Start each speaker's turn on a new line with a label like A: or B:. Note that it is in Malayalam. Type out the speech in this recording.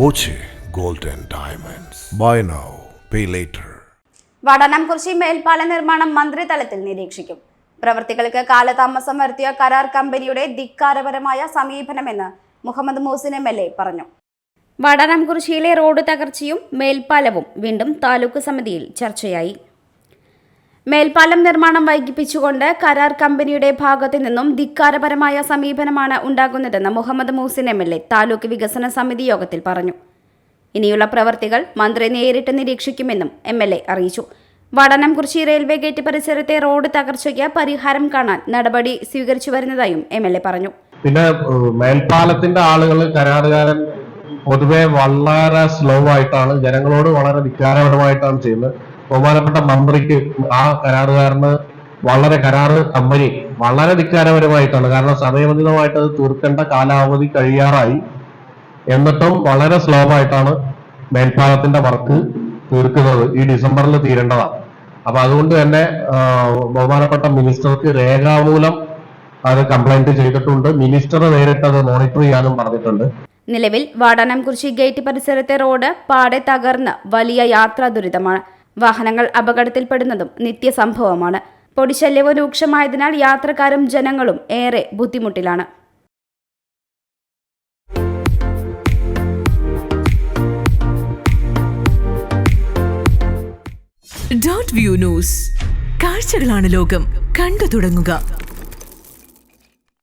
A: Boche Gold and Diamonds. Buy now, pay later.
B: വടനംകുറിശി മേൽപ്പാല നിർമ്മാണം മന്ത്രിതലത്തിൽ നിരീക്ഷിക്കും. പ്രവൃത്തികൾക്ക് കാലതാമസം വരുത്തിയ കരാർ കമ്പനിയുടെ ധിക്കാരപരമായ സമീപനമെന്ന് മുഹമ്മദ് മൂസിൻ MLA പറഞ്ഞു. വടനംകുറിശിയിലെ റോഡ് തകർച്ചയും മേൽപ്പാലവും വീണ്ടും താലൂക്ക് സമിതിയിൽ ചർച്ചയായി. മേൽപ്പാലം നിർമ്മാണം വൈകിപ്പിച്ചുകൊണ്ട് കരാർ കമ്പനിയുടെ ഭാഗത്തു നിന്നും ധിക്കാരപരമായ സമീപനമാണ് ഉണ്ടാകുന്നതെന്ന് മുഹമ്മദ് മൂസിൻ MLA താലൂക്ക് വികസന സമിതി യോഗത്തിൽ പറഞ്ഞു. ഇനിയുള്ള പ്രവർത്തികൾ മന്ത്രി നേരിട്ട് നിരീക്ഷിക്കുമെന്നും MLA അറിയിച്ചു. വടനംകുറിശി റെയിൽവേ ഗേറ്റ് പരിസരത്തെ റോഡ് തകർച്ചയ്ക്ക് പരിഹാരം കാണാൻ നടപടി സ്വീകരിച്ചു വരുന്നതായും MLA പറഞ്ഞു.
C: പിന്നെ മേൽപ്പാലത്തിന്റെ ആളുകൾ കരാറുകാരൻ പൊതുവെ വളരെ സ്ലോ ആയിട്ടാണ്, ജനങ്ങളോട് വളരെ ധിക്കാരപരമായിട്ടാണ് ചെയ്യുന്നത്. ബഹുമാനപ്പെട്ട മന്ത്രിക്ക് ആ കരാറുകാരന് കരാറ് കമ്പനി വളരെ ധിക്കാരപരമായിട്ടാണ്. കാരണം സമയബന്ധിതമായിട്ട് അത് തീർക്കേണ്ട കാലാവധി കഴിയാറായി, എന്നിട്ടും വളരെ സ്ലോ ആയിട്ടാണ് മേൽപ്പാലത്തിന്റെ വർക്ക് തീർക്കുന്നത്. ഈ ഡിസംബറിൽ തീരേണ്ടതാണ്. അപ്പൊ അതുകൊണ്ട് തന്നെ ബഹുമാനപ്പെട്ട മിനിസ്റ്റർക്ക് രേഖാമൂലം അത് കംപ്ലൈന്റ് ചെയ്തിട്ടുണ്ട്. മിനിസ്റ്റർ നേരിട്ട് അത് മോണിറ്റർ ചെയ്യാനും പറഞ്ഞിട്ടുണ്ട്.
B: നിലവിൽ വടനംകുറിശി ഗേറ്റ് പരിസരത്തെ റോഡ് പാടെ തകർന്ന് വലിയ യാത്രാ ദുരിതമാണ്. വാഹനങ്ങൾ അപകടത്തിൽപ്പെടുന്നതും നിത്യസംഭവമാണ്. പൊടിശല്യവും രൂക്ഷമായതിനാൽ യാത്രക്കാരും ജനങ്ങളും ഏറെ ബുദ്ധിമുട്ടിലാണ്.
D: .view ന്യൂസ്, കാഴ്ചകളാണ് ലോകം, കണ്ടു തുടങ്ങുക.